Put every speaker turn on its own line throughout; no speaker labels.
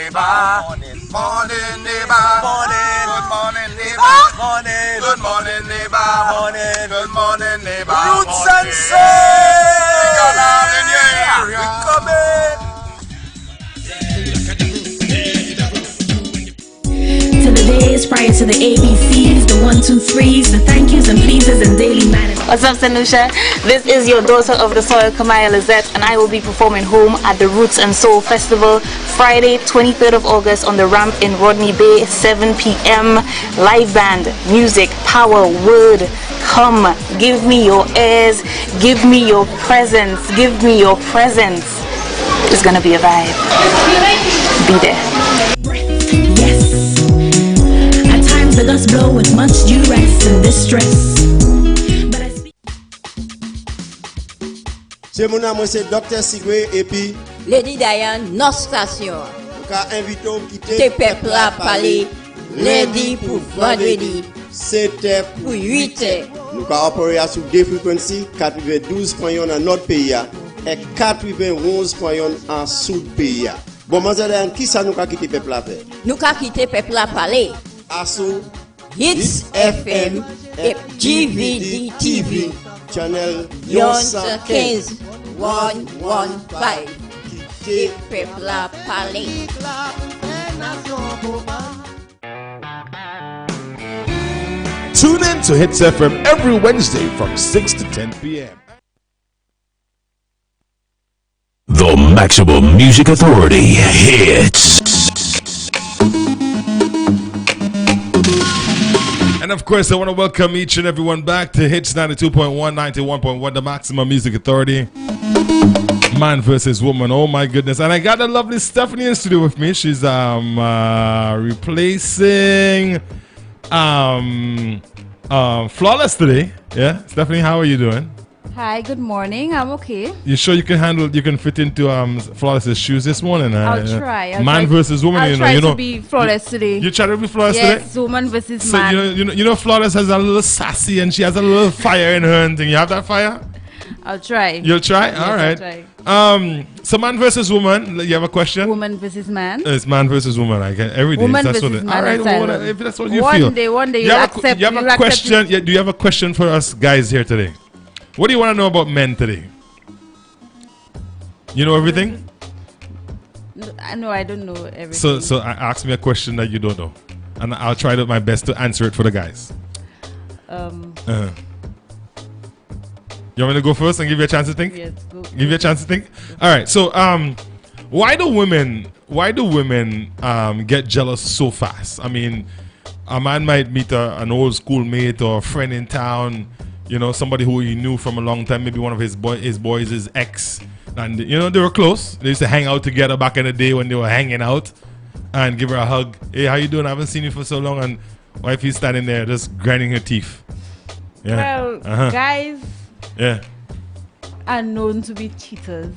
neighbor. Morning, neighbor. Morning. Good morning, neighbor. Morning. Good morning, neighbor. Morning. Good morning, neighbor. Roots and soul. We got out in your area. We coming.
To the days prior to the ABCs, the 1, 2, 3s, the thank yous and pleases and daily manners.
What's up, Sanusha? This is your daughter of the soil, Kamaya Lizette, and I will be performing home at the Roots and Soul Festival Friday, 23rd of August on the ramp in Rodney Bay, 7 p.m. Live band, music, power, word. Come, give me your ears, give me your presence, give me your presence. It's gonna be a vibe. Be there.
Yes. At times the dust blow with much duress and distress.
C'est mon nom, c'est Dr. Sigwe et puis
Lady Diane, notre station.
Nous avons invité au quitter
Tes peuples à parler. Lundi pour vendredi.
7h
pour 8h.
Nous avons opéré sur deux fréquences, 92.1 dans notre pays et 91.1 en sous pays. Bon, mademoiselle, qui ça nous a quitté peuple à faire?
Nous avons quitté peuple à parler.
Asso
hitzfm et GVD TV.
Channel
115 115. Tes peuples à parler.
Tune in to Hits FM every Wednesday from 6 to 10 p.m.
The Maximum Music Authority hits.
And of course, I want to welcome each and everyone back to Hits 92.1, 91.1, the Maximum Music Authority. Man versus woman, oh my goodness. And I got the lovely Stephanie in studio with me. She's replacing Flawless today. Yeah, Stephanie, how are you doing?
Hi, good morning. I'm okay.
You sure you can fit into Flawless's shoes this morning?
I'll try.
Man versus woman,
I'll try to be flawless today.
You try to be flawless today?
Yes, woman versus
so
man.
You know Flawless has a little sassy and she has a little fire in her and thing. You have that fire?
I'll try.
You'll try?
Yes,
all right.
I'll try.
So man versus woman, you have a question?
Woman versus man.
It's man versus woman. I can every day.
Woman
that's
versus man.
All right, if that's what you feel.
One day you'll accept.
You have a question? Do you have a question for us guys here today? What do you want to know about men today? You know everything?
No, I don't know everything.
So ask me a question that you don't know, and I'll try my best to answer it for the guys. You want me to go first and give you a chance to think?
Yes, go.
Give you a chance to think. All right. So why do women get jealous so fast? I mean, a man might meet an old schoolmate or a friend in town. You know, somebody who he knew from a long time, maybe one of his boys, his ex. And, you know, they were close. They used to hang out together back in the day when they were hanging out and give her a hug. Hey, how you doing? I haven't seen you for so long. And wifey's standing there just grinding her teeth.
Yeah. Well, guys are known to be cheaters.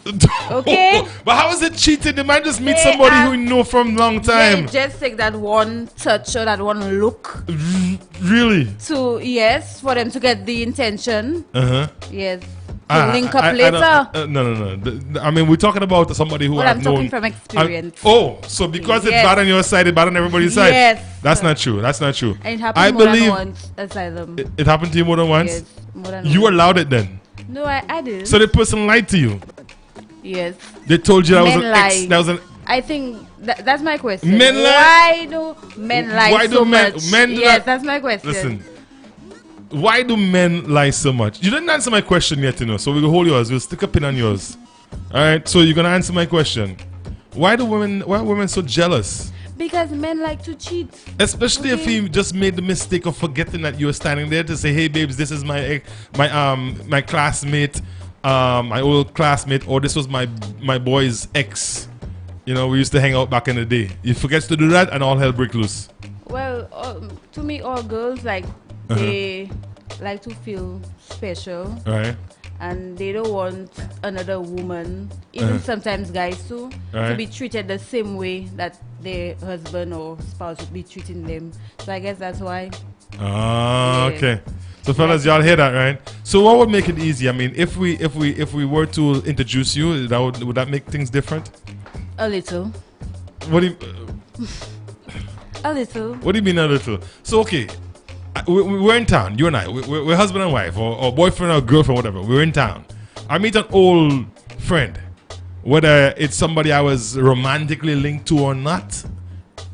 Okay?
But how is it cheating? They might just meet somebody who you know from a long time.
They just take that one touch or that one look.
Really?
Yes, for them to get the intention. Yes. Link up
later. No. I mean, we're talking about somebody who
I'm talking from experience.
So because it's bad on your side, it's bad on everybody's side.
Yes.
That's not true. And
it happened more than once, asylum.
It happened to you more than once?
Yes, more than
you
once.
allowed it then?
No, I didn't.
So the person lied to you?
Yes.
They told you that
men
was an ex. That was an.
I think that's my question.
Men lie?
Why do men lie
Why
so
do men,
much?
Men
yes, that's my question.
Listen. Why do men lie so much? You didn't answer my question yet, you know. So we'll hold yours. We'll stick a pin on yours. All right. So you're gonna answer my question. Why are women so jealous?
Because men like to cheat.
Especially if he just made the mistake of forgetting that you were standing there to say, "Hey, babes, this is my classmate, my old classmate, or this was my boy's ex. You know, we used to hang out back in the day." He forgets to do that, and all hell breaks loose.
Well, to me, all girls they like to feel special.
Right.
And they don't want another woman, even sometimes guys too, to be treated the same way that their husband or spouse would be treating them. So I guess that's why.
Okay. So fellas, y'all hear that, right? So what would make it easy? I mean, if we were to introduce you, would that make things different?
A little.
What do you,
A little.
What do you mean a little? So, okay, we're in town, you and I. We're husband and wife, or boyfriend or girlfriend, whatever. We're in town. I meet an old friend. Whether it's somebody I was romantically linked to or not,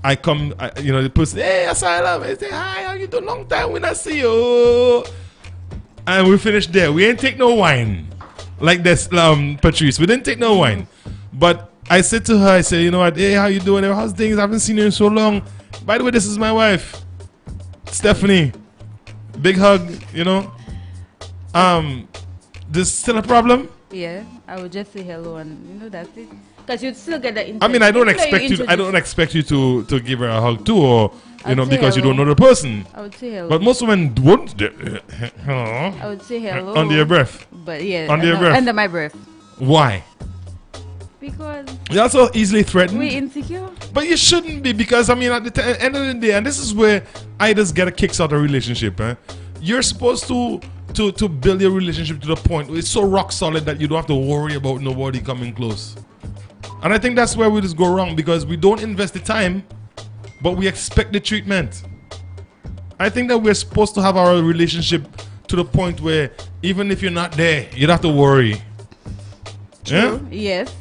I come, the person, hey, Asylum, I say, hi, how you doing? Long time we not see you. And we finish there. We ain't take no wine. Like this, Patrice. We didn't take no wine. But I said to her, I said, you know what, hey, how you doing? How's things? I haven't seen you in so long. By the way, this is my wife, Stephanie. Big hug, This still a problem?
Yeah, I would just say hello and that's it. Because you'd still get the interest.
I mean, I don't expect you to give her a hug too, or because you don't know the person.
I would say hello.
But most women won't.
I would say hello.
Under your breath.
But yeah,
under your breath.
Under my breath.
Why?
Because
you're also easily threatened.
We're insecure.
But you shouldn't be, because at the end of the day, and this is where I just get a kicks out of relationship. You're supposed to build your relationship to the point where it's so rock solid that you don't have to worry about nobody coming close. And I think that's where we just go wrong, because we don't invest the time, but we expect the treatment. I think that we're supposed to have our relationship to the point where even if you're not there, you don't have to worry.
True. Yeah? Yes.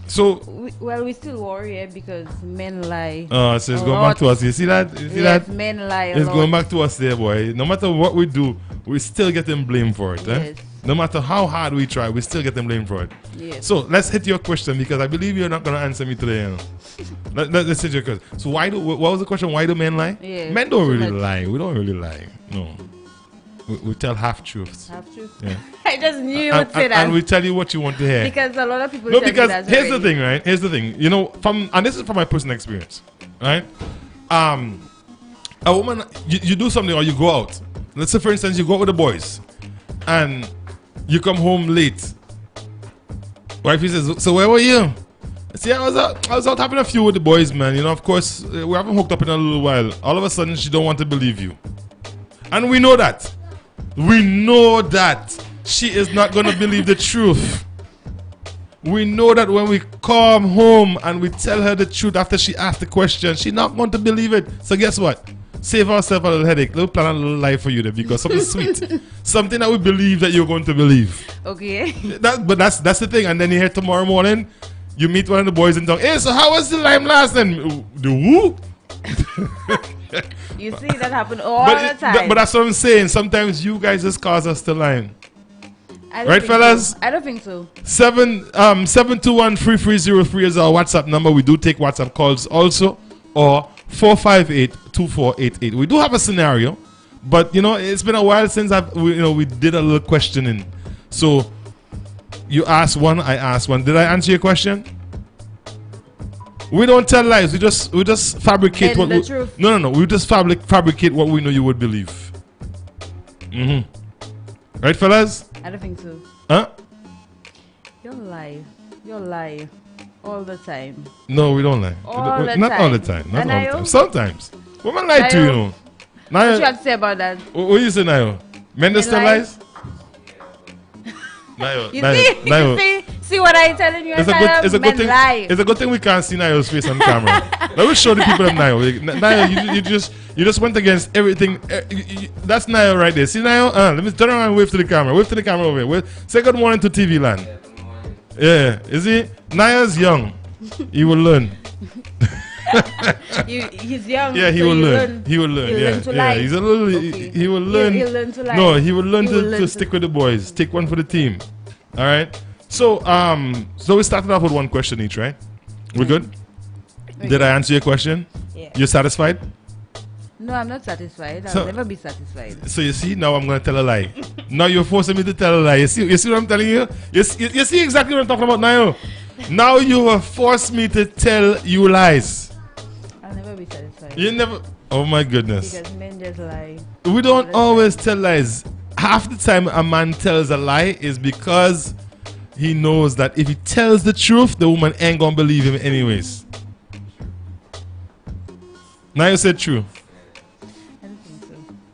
So
we still worry because men lie.
Oh, so it's going back to us. You see that?
Yes, men lie a lot.
It's going back to us there, boy. No matter what we do, we still get them blamed for it. Yes. No matter how hard we try, we still get them blamed for it.
Yes.
So let's hit your question, because I believe you're not going to answer me today. Let's hit your question. So what was the question? Why do men lie?
Yes.
Men don't really lie. We don't really lie. No. We tell half truths.
Half truths?
Yeah.
I just knew you would say that.
And we tell you what you want to hear.
Because a lot of people
No,
tell
because
me that
here's
already.
the thing, right? Here's the thing. And this is from my personal experience, right? A woman, you do something or you go out. Let's say, for instance, you go out with the boys and you come home late. Wifey says, so where were you? I say, I was out having a few with the boys, man. Of course, we haven't hooked up in a little while. All of a sudden, she don't want to believe you. And we know that. We know that she is not going to believe the truth. We know that when we come home and we tell her the truth after she asked the question, she's not going to believe it. So guess what? Save ourselves a little headache. We'll plan a little life for you there, because something sweet. Something that we believe that you're going to believe.
Okay.
But that's the thing. And then you hear tomorrow morning, you meet one of the boys and talk, hey, so how was the lime last time? The who?
You see that happen all the time.
But that's what I'm saying. Sometimes you guys just cause us to line. Right, fellas?
So. I don't think so.
721-3303 is our WhatsApp number. We do take WhatsApp calls also. Or 458-2488. We do have a scenario, but it's been a while since we did a little questioning. So you asked one, I asked one. Did I answer your question? We don't tell lies. We just fabricate what.
Truth.
No. We just fabricate what we know you would believe. Right, fellas?
I don't think so.
Huh?
You lie all the time.
No, we don't lie. Not all the time. Not all the time. Sometimes. Women lie too, Nayo.
What you have to say about that?
What you say, Nayo? Men still lies? Nayo.
See what I'm telling you?
It's a good thing. It's a good thing we can't see Nayo's face on camera. Let me show the people of Nayo. Nayo, you just went against everything. That's Nayo right there. See Nayo? Let me turn around and wave to the camera. Wave to the camera over here. Say good morning to TV land. Yeah, is he? Nayo's young. He will learn.
He's young.
Yeah, he will learn. He will learn.
Learn to lie.
He's a little.
Okay.
He will learn.
He'll learn to lie.
No, he will learn to stick with the boys. Take one for the team. All right. So we started off with one question each, right? We good? Did I answer your question?
Yeah.
You're satisfied?
No, I'm not satisfied. I'll never be satisfied.
So you see, now I'm going to tell a lie. Now you're forcing me to tell a lie. You see what I'm telling you? You see exactly what I'm talking about now? Now you have forced me to tell you lies.
I'll never be satisfied.
You never... Oh my goodness.
Because men just lie.
We don't always tell lies. Half the time a man tells a lie is because he knows that if he tells the truth, the woman ain't going to believe him anyways. Now you said true.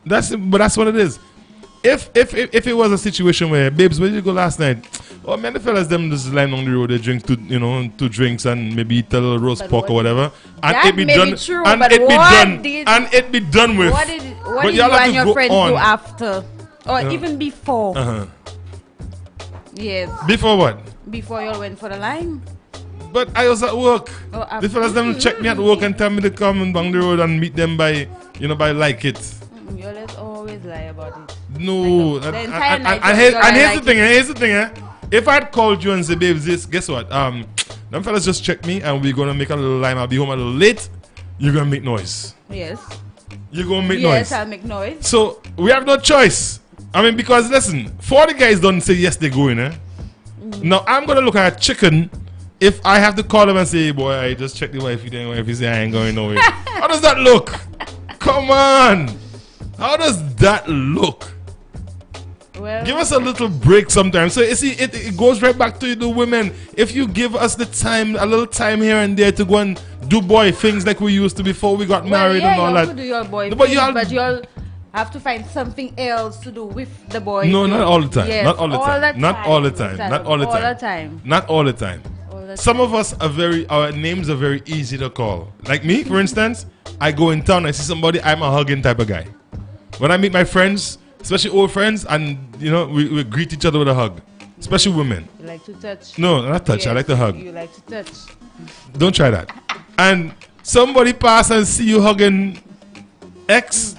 But that's what it is. If it was a situation where, babes, where did you go last night? Oh, many fellas them just lying on the road, they drink two drinks and maybe eat a little roast
But
pork
what
or whatever. And
that
it be
may
done.
be true,
and
but
it be
what
done.
did-
And it be done with.
What did
But
you
y'all have
and
to
your
go
friends
on.
do after? Or even before?
Uh-huh.
Yes.
Before what?
Before you all went for the line?
But I was at work.
Oh,
The fellas them check me at work and tell me to come and bang the road and meet them by like it.
You always lie about it.
No.
The entire night
And
you're
here's
like
the thing. If I'd called you and said, babes, guess what? Them fellas just check me and we're gonna make a little line. I'll be home a little late. You're gonna make noise.
Yes.
You're gonna make
Yes,
noise.
I'll make noise.
So we have no choice. I mean, because listen, 40 guys don't say yes, they go in, eh? Now I'm gonna look at a chicken if I have to call them and say, hey, boy, I just checked the wife, then wifey say I ain't going nowhere. How does that look? Come on. How does that look?
Well,
Give us a little break sometimes. So you see, it goes right back to the women. If you give us the time, a little time here and there to go and do boy things like we used to before we got married and all
you
that.
could do your boy
But
thing,
y'all-
but you'll have to find something else to do with the boy.
No, not all the time.
Yes,
Not all the time. Not all the time. Not all the time.
All the time.
Not all the time.
All the
Some of us our names are very easy to call. Like me, for instance, I go in town, I see somebody, I'm a hugging type of guy. When I meet my friends, especially old friends, and we greet each other with a hug. Especially women.
You like to touch.
No, not touch. I
Yes,
like to hug.
You like to touch.
Don't try that. And somebody pass and see you hugging X,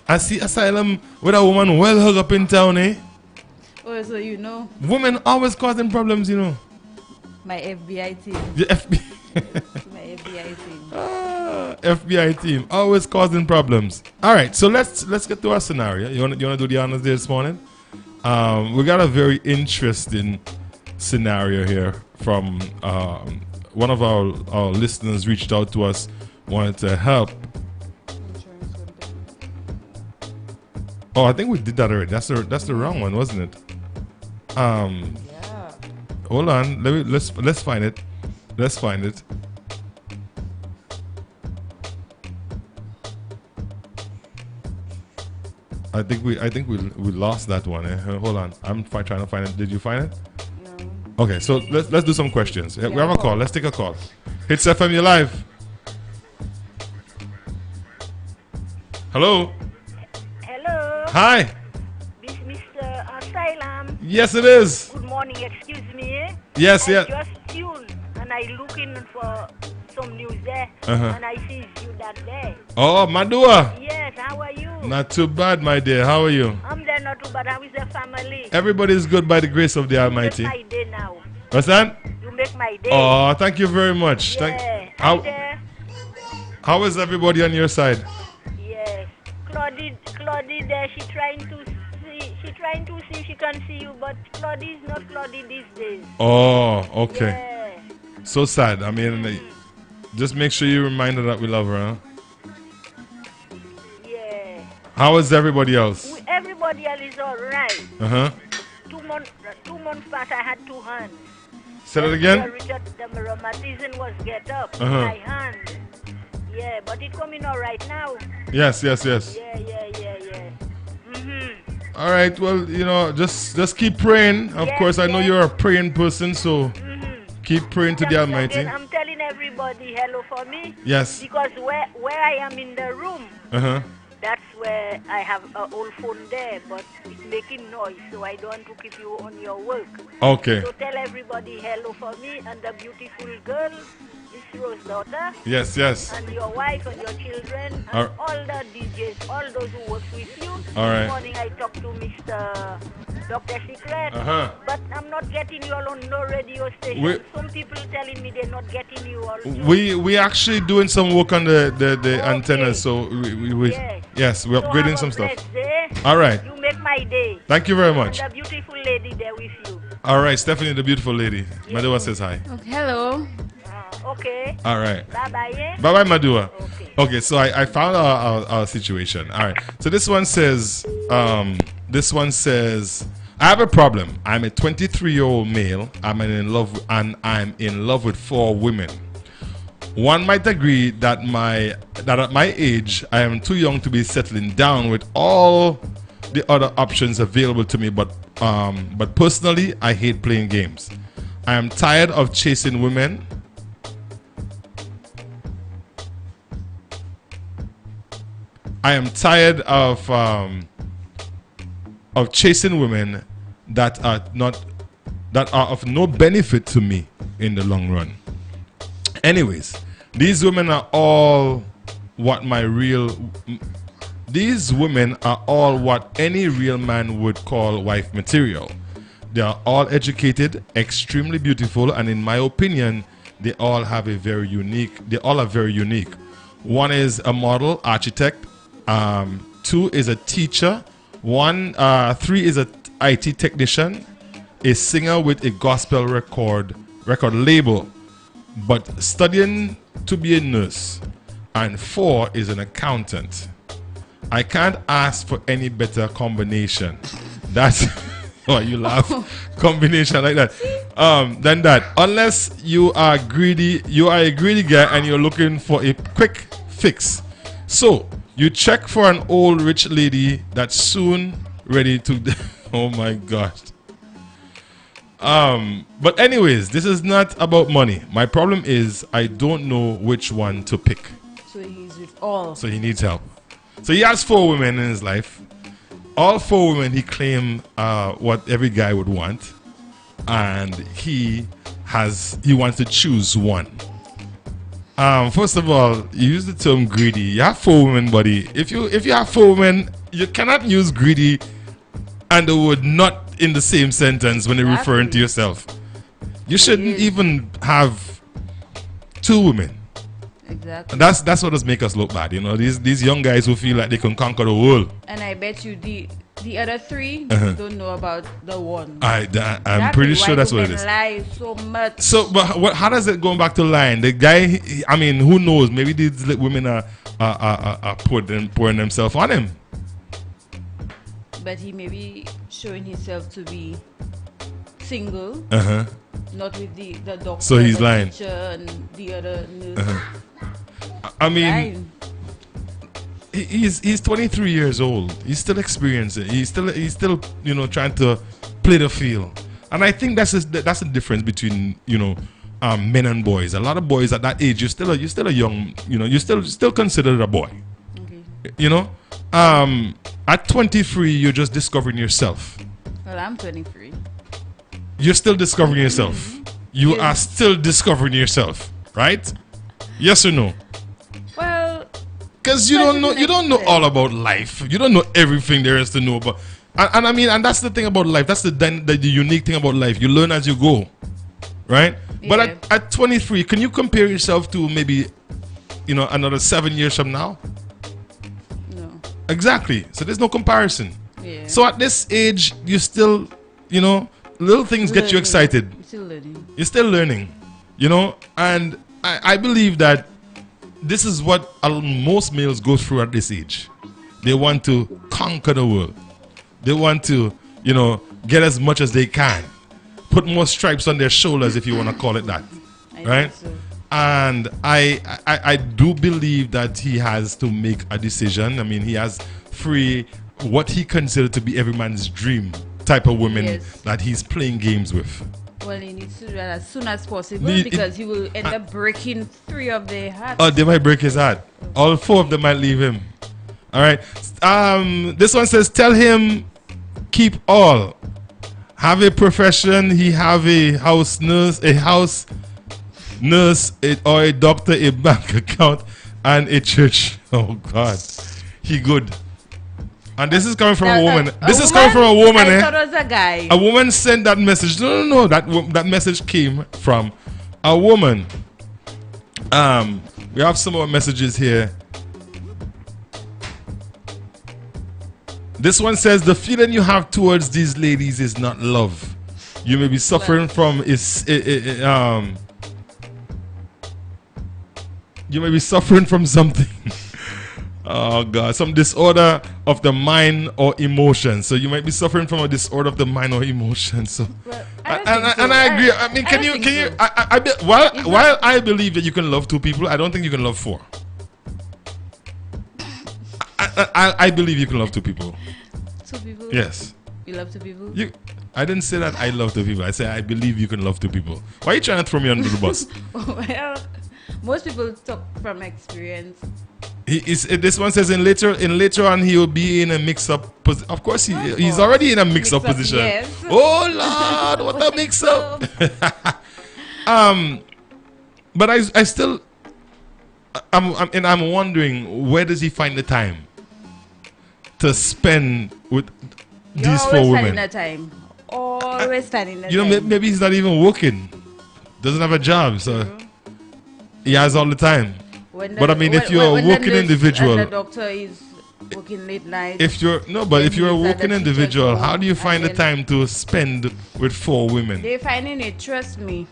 I see asylum with a woman well hug up in town, eh?
Oh, so you know
Women always causing problems,
my FBI team.
The
My FBI team.
FBI team always causing problems. All right, so let's get to our scenario. You wanna do the honors this morning? We got a very interesting scenario here from one of our listeners reached out to us, wanted to help. Oh, I think we did that already. That's the wrong one, wasn't it?
Yeah.
Hold on. Let's find it. Let's find it. I think we lost that one. Hold on. I'm trying to find it. Did you find it?
No.
Okay, so let's do some questions. We have a
call.
call. Let's take a call. Hits FM, you live. Hello.
Hello,
Hi.
this Mr. Asylum.
Yes, it is.
Good morning, excuse me.
Yes,
I
yeah.
just tuned and I looking for some news there and I see you that day.
Oh, Madua.
Yes, how are you?
Not too bad, my dear. How are you?
I'm there not too bad. How is the family?
Everybody's good by the grace of the
You
Almighty.
make my day now.
What's that?
You make my day.
Oh, thank you very much.
yeah.
How,
Hi there.
how is everybody on your side?
Yes. Claudie there, she trying to see if she can see you, but Claudie is not Claudie these days.
Oh, okay.
Yeah.
So sad. I mean, just make sure you remind her that we love her, huh?
Yeah.
How is everybody else?
Everybody else is all right.
Uh-huh.
2 months past, I had 2 hands.
Say that again?
The rheumatism was get up in
Uh-huh.
my hand. Yeah, but it coming all right now.
Yes.
Yeah.
All right. Well, just keep praying. Of
Yes,
course, I know
yes.
you're a praying person, so keep praying to the Almighty.
I'm telling everybody hello for me.
Yes.
Because where I am in the room,
Uh-huh.
that's where I have an old phone there, but it's making noise, so I don't want to keep you on your work.
Okay.
So tell everybody hello for me and the beautiful girl, Miss Rose's daughter.
Yes.
And your wife and your children
All
and all the DJs, all those who work with you.
All right.
This morning I talked to Mr. Dr. Secret,
Uh-huh.
but I'm not getting you all on no radio station.
We-
Some people telling me they're not getting you all.
We actually doing some work on the
Okay.
antennas, so we
Yes.
we're
So
upgrading
have
some
a
stuff.
blessed day.
All right.
You make my day.
Thank you very much.
And the beautiful lady there with you.
All right, Stephanie, the beautiful lady. Madua says hi.
Okay, hello.
Okay.
All right.
Bye-bye, yeah?
Bye bye, Madua.
Okay.
Okay, so I found our situation. All right. So this one says, I have a problem. I'm a 23-year-old male. I'm in love with 4 women. One might agree that at my age, I am too young to be settling down with all the other options available to me, but But personally, I hate playing games. I am tired of chasing women. I am tired of chasing women that are of no benefit to me in the long run. Anyways, these women are all what any real man would call wife material. They are all educated, extremely beautiful, and in my opinion, they all are very unique. One is a model, architect. 2 is a teacher. 3 is a IT technician, a singer with a gospel record label, but studying to be a nurse. And 4 is an accountant. I can't ask for any better combination. That's why you laugh. Combination like that. Than that. Unless you are greedy, you are a greedy guy and you're looking for a quick fix. So you check for an old rich lady that's soon ready to. Oh my gosh. But anyways, this is not about money. My problem is I don't know which one to pick.
So he's with all.
So he needs help. So he has 4 women in his life. All 4 women he claimed what every guy would want, and he wants to choose one. First of all, you use the term greedy. You have 4 women, buddy. If you have 4 women, you cannot use greedy and the word not in the same sentence when you're referring to yourself. You shouldn't even have 2 women.
Exactly.
That's what does make us look bad, you know. These young guys who feel like they can conquer the world.
And I bet you the other 3 don't know about the one.
I'm pretty sure that's what it is.
Lie so much.
So, but how does it going back to lying? The guy, I mean, who knows? Maybe these women are pouring themselves on him.
But he may be showing himself to be single. Not with the doctor.
So he's
the
lying.
Teacher and the other nurse.
I mean, he's 23 years old. He's still experiencing. He's still trying to play the field. And I think that's the difference between men and boys. A lot of boys at that age, you're still a young, you're still considered a boy. Okay. At 23, you're just discovering yourself.
Well, I'm 23.
You're still discovering yourself. You are still discovering yourself, right? Yes or no?
Well,
because you don't know all about life. You don't know everything there is to know about. And I mean, and that's the thing about life. That's the unique thing about life. You learn as you go, right? Yeah. But at 23, can you compare yourself to maybe, another 7 years from now?
No. Exactly.
So there's no comparison.
Yeah.
So at this age, you still, little things get you excited. You're still learning, and I believe that this is what most males go through at this age. They want to conquer the world. They want to, get as much as they can. Put more stripes on their shoulders, if you want to call it that. Right? So. And I do believe that he has to make a decision. I mean, he has what he considers to be every man's dream type of women that he's playing games with.
Well, he needs to do that as soon as possible because he will end up breaking 3 of their hearts.
Oh, they might break his heart. All 4 of them might leave him. All right. This one says, tell him keep all. Have a profession. He have a house nurse, or a doctor, a bank account, and a church. Oh God, he good. And this is coming from a woman. This is coming from a woman.
I thought it was a guy.
A woman sent that message. No. That message came from a woman. We have some more messages here. This one says the feeling you have towards these ladies is not love. You may be suffering from you may be suffering from something. Oh God, some disorder of the mind or emotion. So you might be suffering from a disorder of the mind or emotion. So, I agree. I mean, can you? While I believe that you can love 2 people, I don't think you can love 4. I believe you can love 2 people.
2 people.
Yes.
You love two people?
I didn't say that I love two people. I said I believe you can love two people. Why are you trying to throw me under the bus?
Well, most people talk from experience.
This one says in later on he will be in a mix-up position. Of course, he's already in a mix-up position.
Yes.
Oh Lord, what a mix-up! But I still, I'm wondering, where does he find the time to spend with these four women?
Always standing the time. Always standing the time.
You know, maybe he's not even working. Doesn't have a job, so he has all the time. But I mean, if you're a working individual,
and the doctor is working late night.
If you're a working individual, how do you find the time to spend with four women?
They're finding it. Trust me,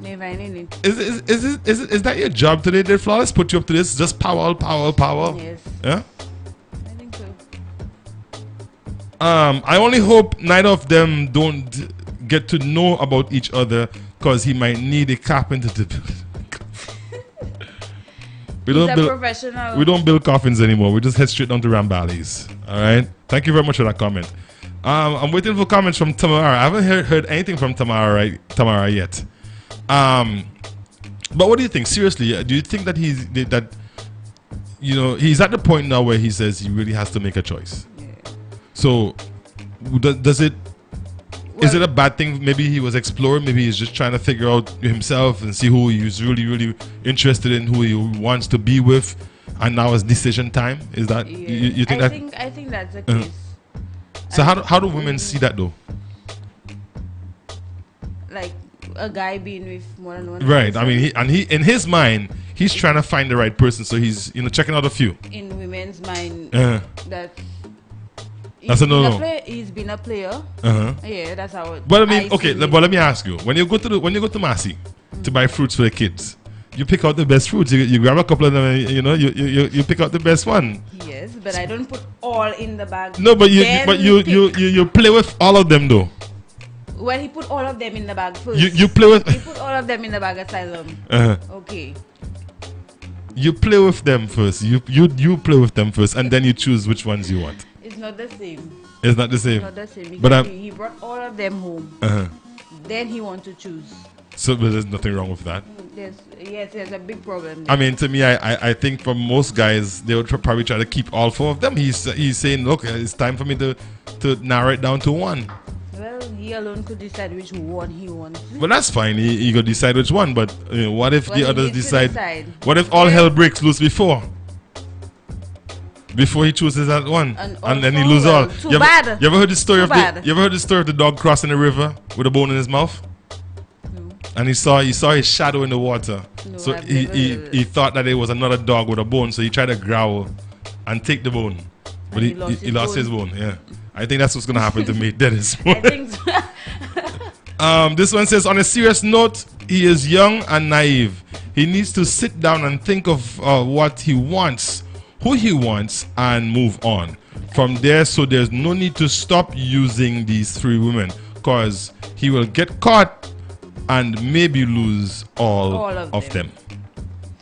they're finding it.
Is that your job today, Dead Flawless? Put you up to this? Just power.
Yes.
Yeah.
I think so.
I only hope neither of them don't get to know about each other, because he might need a carpenter to build. We don't build coffins anymore. We just head straight down to Ramballi's. All right. Thank you very much for that comment. I'm waiting for comments from Tamara. I haven't heard anything from Tamara yet. But what do you think? Seriously, do you think that he's at the point now where he says he really has to make a choice?
Yeah.
So, does it? Is it a bad thing? Maybe he was exploring. Maybe he's just trying to figure out himself and see who he's really, really interested in, who he wants to be with, and now it's decision time. Is that you think that?
I think that's the case.
So how do women see that though?
Like a guy being with more than one.
Right.
person.
I mean, he in his mind, he's trying to find the right person. So he's checking out a few.
In women's mind,
That's a no.
He's been a player. Yeah, that's how it.
But I mean, okay. But let me ask you: when you go to Massy to buy fruits for the kids, you pick out the best fruits. You grab a couple of them. You pick out the best one.
Yes, but I don't put all in the bag.
No, but you play with all of them though.
Well, he put all of them in the bag first.
You play with.
He put all of them in the bag asylum. Okay.
You play with them first. You play with them first, and then you choose which ones you want.
It's not the same.
It's not the same.
It's not the same.
But
he brought all of them home. Then he wants to choose.
So there's nothing wrong with that.
There's a big problem there.
I mean, to me, I think for most guys, they would probably try to keep all four of them. He's saying, look, it's time for me to narrow it down to one.
Well, he alone could decide which one he wants.
Well, that's fine. He could decide which one. But what if the others decide? What if all
Yeah.
hell breaks loose before he chooses that one, and then he loses all?
Too bad.
You ever heard the story
Too
You ever heard the story of the dog crossing the river with a bone in his mouth?
No.
And he saw his shadow in the water.
No,
So
I've never heard of
he thought that it was another dog with a bone. So he tried to growl and take the bone, but he lost his bone. Yeah, I think that's what's gonna happen to me. Dennis.
I think so.
This one says, on a serious note, he is young and naive. He needs to sit down and think of what he wants, who he wants, and move on from there. So there's no need to stop using these three women, because he will get caught and maybe lose all of them.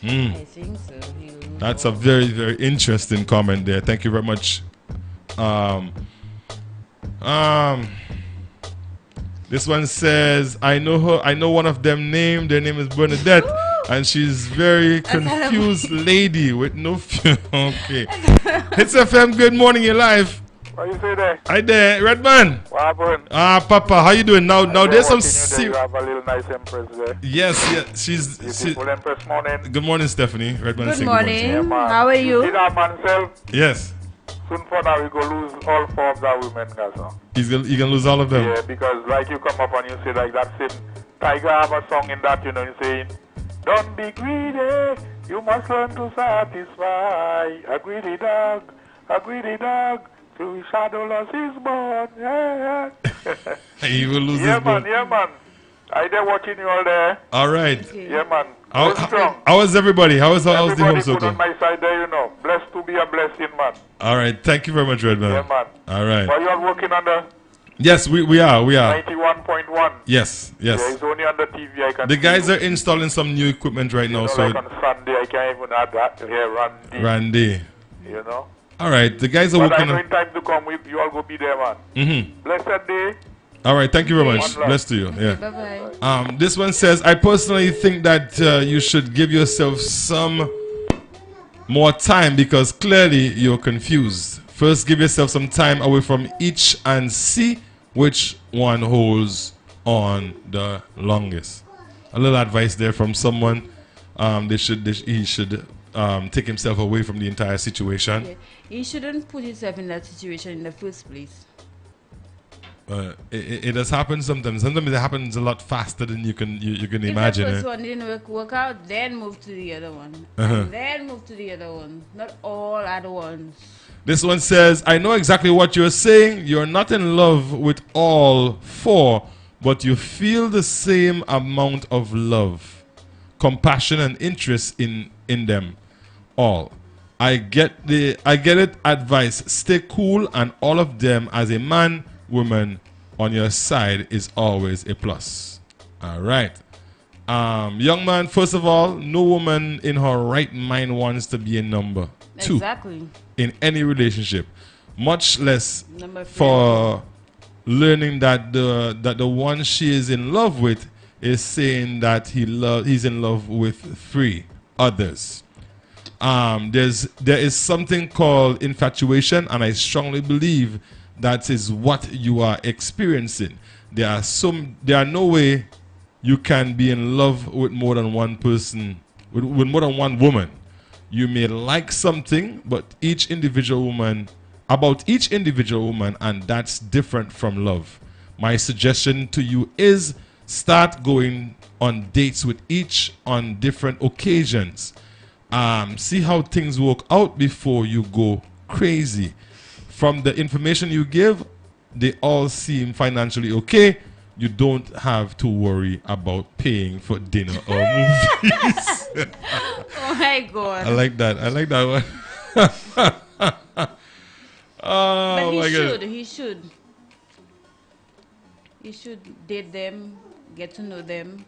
I think so.
That's a very, very interesting comment there. Thank you very much. This one says, I know her. I know one of them name. Their name is Bernadette. And she's very confused lady with no okay. hitzfm, good morning, you're live.
What you say there?
Hi there, Redman.
What happened?
Papa, how you doing? Now there's some
you have a little nice empress there.
Yes, she's
beautiful empress morning.
Good morning, Stephanie. Redman.
Good morning. Yeah, how are you?
See that man self?
Yes.
Soon for now we go lose all four of the women, Gaza.
He gonna lose all of them.
Yeah, because like you come up and you say like that same Tiger have a song in that, you saying, don't be greedy, you must learn to satisfy. A greedy dog, through his shadow lost his bone. Yeah.
He will lose his bone.
Yeah, man. I there watching you all there.
All right.
Okay. Yeah, man.
How is everybody? How's the home
Everybody
circle?
put on my side there, Blessed to be a blessing, man.
All right. Thank you very much, Redman.
Yeah, man.
All right.
Are you all working on the?
Yes, we are.
91.1.
Yes.
Yeah, it's only on the TV. I can.
The guys are installing some new equipment right now. So
like on Sunday, I can't even add that here, Randy.
Randy.
You know.
All right, the guys are
But I
working
know
on.
in time to come, you all go be there, man.
Mm-hmm.
Blessed day.
All right, thank you very much.
One love.
Bless to you. Yeah.
Bye-bye.
This one says, I personally think that you should give yourself some more time because clearly you're confused. First, give yourself some time away from each and see which one holds on the longest. A little advice there from someone. He should take himself away from the entire situation.
Yeah. He shouldn't put himself in that situation in the first place.
It has happened sometimes. Sometimes it happens a lot faster than you can imagine.
If the first one didn't work out, then move to the other one. And then move to the other one. Not all at once.
This one says, I know exactly what you're saying. You're not in love with all four, but you feel the same amount of love, compassion, and interest in them all. I get it. Advice: stay cool, and all of them as a man, woman on your side is always a plus. All right. Young man, first of all, no woman in her right mind wants to be a number two.
Exactly.
In any relationship, much less
Number three.
for learning that the one she is in love with is saying that he's in love with three others. There is something called infatuation, and I strongly believe that is what you are experiencing. There are no way you can be in love with more than one person, with more than one woman. You may like something, but about each individual woman, and that's different from love. My suggestion to you is start going on dates with each on different occasions. See how things work out before you go crazy. From the information you give, they all seem financially okay. You don't have to worry about paying for dinner or movies.
Oh my God.
I like that one. Oh,
but he should date them, get to know them,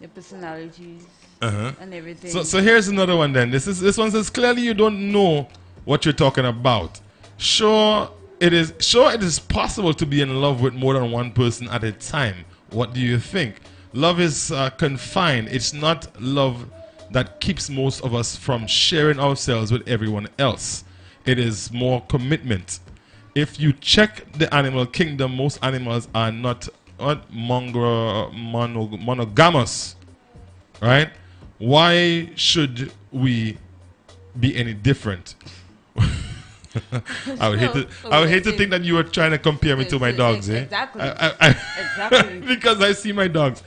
their personalities, and everything.
So here's another one then. This one says, clearly you don't know what you're talking about. Sure it is possible to be in love with more than one person at a time. What do you think? Love is confined. It's not love that keeps most of us from sharing ourselves with everyone else. It is more commitment. If you check the animal kingdom, most animals are not monogamous, right? Why should we be any different? I would hate to think that you were trying to compare me to my dogs, eh?
Exactly.
Exactly. Because I see my dogs.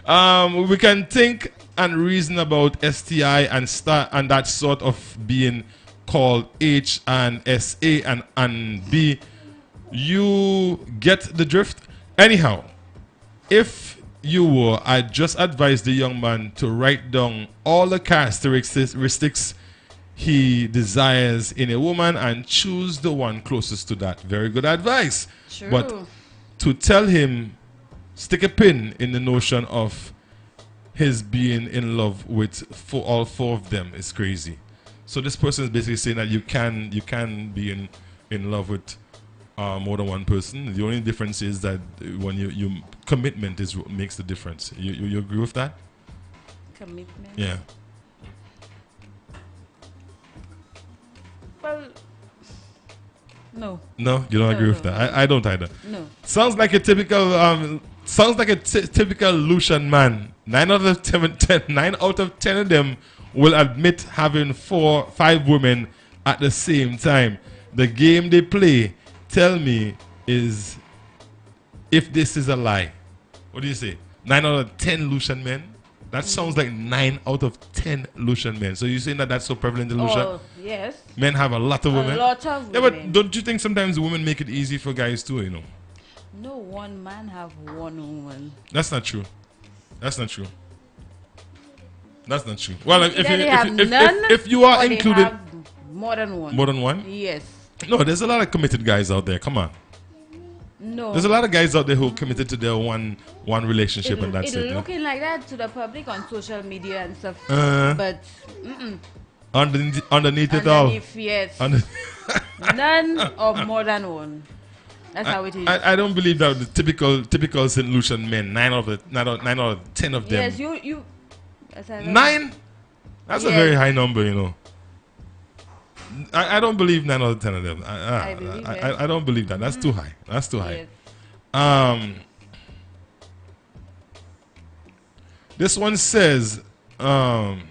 We can think and reason about STI and that sort of being called H and SA and B. You get the drift? Anyhow, if you were, I'd just advise the young man to write down all the characteristics he desires in a woman and choose the one closest to that. Very good advice.
True.
But to tell him, stick a pin in the notion of his being in love with all four of them is crazy. So this person is basically saying that you can be in love with more than one person. The only difference is that when you commitment is what makes the difference. You agree with that?
Commitment.
Yeah.
Well, no.
No, you don't agree with that. I don't either.
No.
Sounds like a typical typical Lucian man. 9 out of 10 of them will admit having 4-5 women at the same time. The game they play, tell me, is if this is a lie. What do you say? 9 out of 10 Lucian men? That sounds like 9 out of 10 Lucian men. So you're saying that that's so prevalent in Lucia?
Oh, yes.
Men have a lot of women?
A lot of women.
Yeah, but don't you think sometimes women make it easy for guys too, you know?
No one man have one woman.
That's not true. That's not true. That's not true. Well, if you are included...
More than one.
More than one?
Yes.
No, there's a lot of committed guys out there. Come on.
No.
There's a lot of guys out there who are committed to their one relationship and that's it.
It's looking like that to the public on social media and stuff.
Uh-huh.
But
Underneath it all.
Yes. None or more than one. That's how it is.
I don't believe that the typical St. Lucian men, 9 out of 10 of them.
Yes, you.
9? That's a very high number, you know. I don't believe 9 out of 10 of them. I don't believe that. That's too high. That's too high. Yes. This one says, young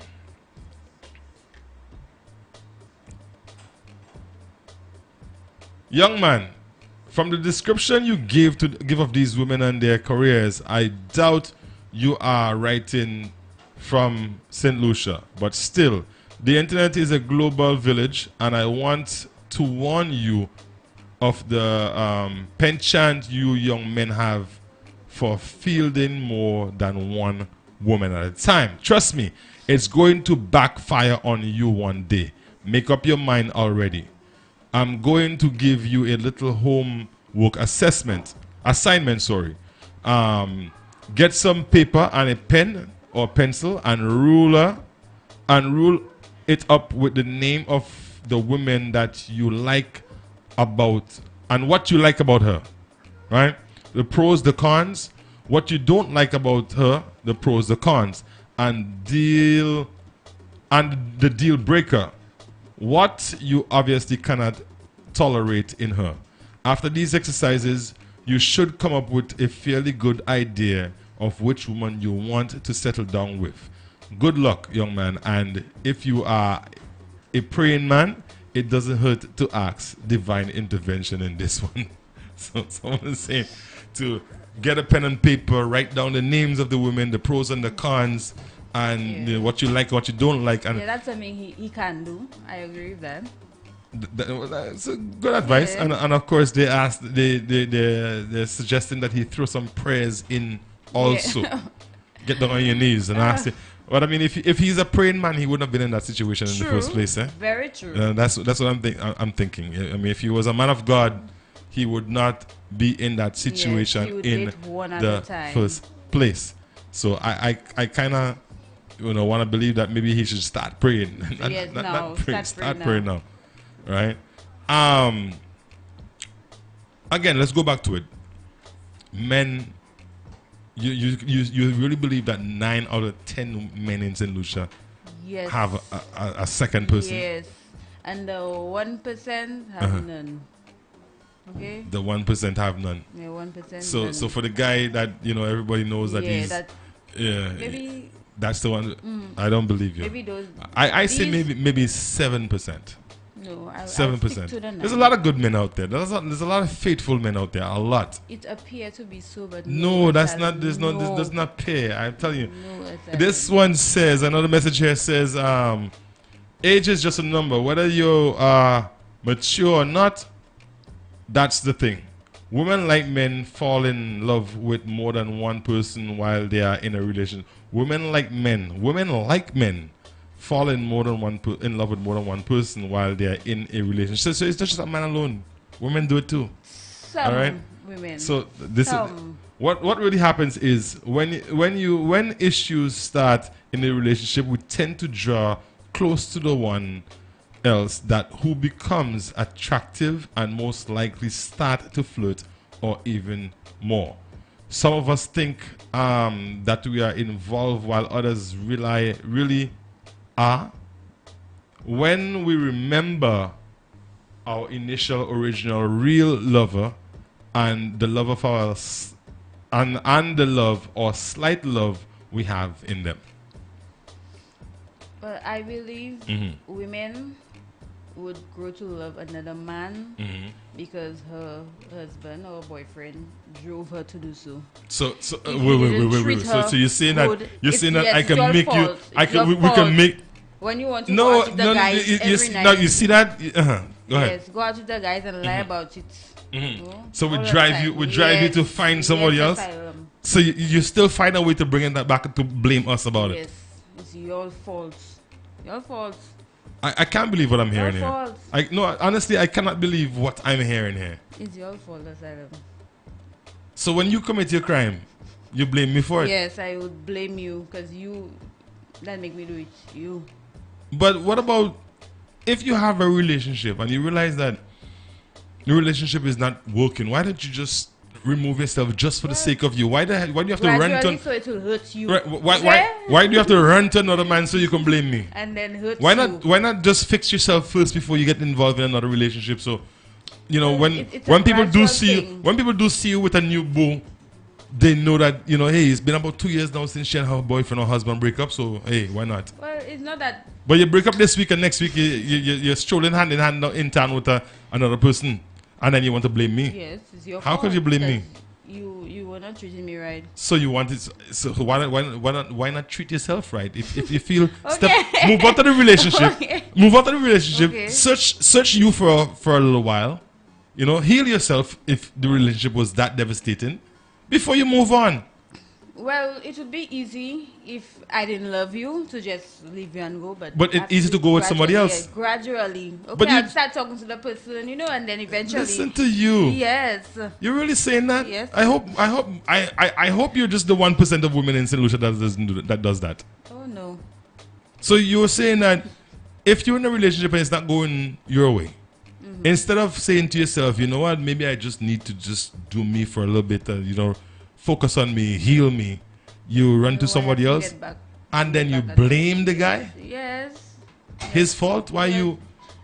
man, from the description you give of these women and their careers, I doubt you are writing from St. Lucia. But still, the internet is a global village, and I want to warn you of the penchant you young men have for fielding more than one woman at a time. Trust me, it's going to backfire on you one day. Make up your mind already. I'm going to give you a little homework assignment. Get some paper and a pen or pencil and ruler, and rule it up with the name of the women that you like about and what you like about her, right? The pros, the cons, what you don't like about her, the pros, the cons, and the deal breaker. What you obviously cannot tolerate in her. After these exercises, you should come up with a fairly good idea of which woman you want to settle down with. Good luck, young man. And if you are a praying man, it doesn't hurt to ask divine intervention in this one. So someone is saying to get a pen and paper, write down the names of the women, the pros and the cons, and what you like, what you don't like. And
that's something he can do. I agree with that.
That's a good advice. And of course they're suggesting that he throw some prayers in also. Get down on your knees and ask him. But I mean, if he's a praying man, he wouldn't have been in that situation in the first place.
Very true.
That's what I'm thinking. I mean, if he was a man of God, he would not be in that situation in the first place. So I kind of want to believe that maybe he should start praying. Start praying now. Right? Again, let's go back to it. Men, you really believe that 9 out of 10 men in St. Lucia have a second person?
Yes. And the 1% have none. Okay?
The 1% have none.
Yeah, 1%.
So for the guy that everybody knows that he's
maybe
that's the one. I don't believe you. Maybe those. I say maybe 7%.
No,
7%. There's a lot of good men out there. There's a lot of faithful men out there. A lot.
It appears to be so, but
no, that's not. This does not pay. I'm telling you. No, exactly. This one says, another message here says, age is just a number. Whether you are mature or not, that's the thing. Women like men fall in love with more than one person while they are in a relationship. Women like men fall in love with more than one person while they are in a relationship. So it's not just a man alone. Women do it too.
Some
all right?
Women.
So this is what really happens is when issues start in a relationship, we tend to draw close to the one else that who becomes attractive and most likely start to flirt or even more. Some of us think that we are involved while others really are. When we remember our initial, original, real lover and the love of us and the love or slight love we have in them.
But I believe women would grow to love another man because her husband or boyfriend drove her to do so.
So wait. So you're saying that I can make you? We can make.
When you want to go out with the guys every night.
Now you see that? Go ahead.
Yes, go out with the guys and lie about it.
So we drive you to find somebody else. So you still find a way to bring that back to blame us about it.
Yes, it's your fault. Your fault.
I can't believe what I'm hearing here.
Fault.
Honestly, I cannot believe what I'm hearing here.
It's your fault, Asylum.
So when you commit your crime, you blame me for it?
Yes, I would blame you because that make me do it.
But what about if you have a relationship and you realize that the relationship is not working? Why don't you just remove yourself just for the sake of you? Why do you have to run to?
So it will hurt you.
Right, why do you have to run to another man so you can blame me?
And then hurt
Why
you.
not? Why not just fix yourself first before you get involved in another relationship? So, you know,
it's
when
a
people do
gradual
see
thing.
when people do see you with a new boo, they know that, you know, hey, it's been about 2 years now since she and her boyfriend or husband break up. So hey, why not?
Well, it's not that.
But you break up this week and next week you're strolling hand in hand in town with another person, and then you want to blame me.
Yes, it's your
How
fault.
could you blame me?
You were not treating me right.
So you want it? So why not treat yourself right? If you feel
Okay.
move out of the relationship,
Okay.
move out of the relationship.
Okay.
Search you for a little while. You know, heal yourself if the relationship was that devastating before you move on.
Well, it would be easy if I didn't love you to just leave you and go, but
But it's
have
easy to go with somebody
gradually,
else.
yeah, gradually. Okay,
But you-
I'll start talking to the person, you know, and then eventually.
Listen to you.
Yes.
You're really saying that?
Yes.
I hope you're just the 1% of women in St. Lucia that does that.
Oh no.
So you're saying that if you're in a relationship and it's not going your way, instead of saying to yourself, you know what, maybe I just need to just do me for a little bit, you know, focus on me, heal me, you run to somebody
I have to
else,
get back-
and then you
back at
blame the guy?
Yes.
His fault? Why
Yes.
you?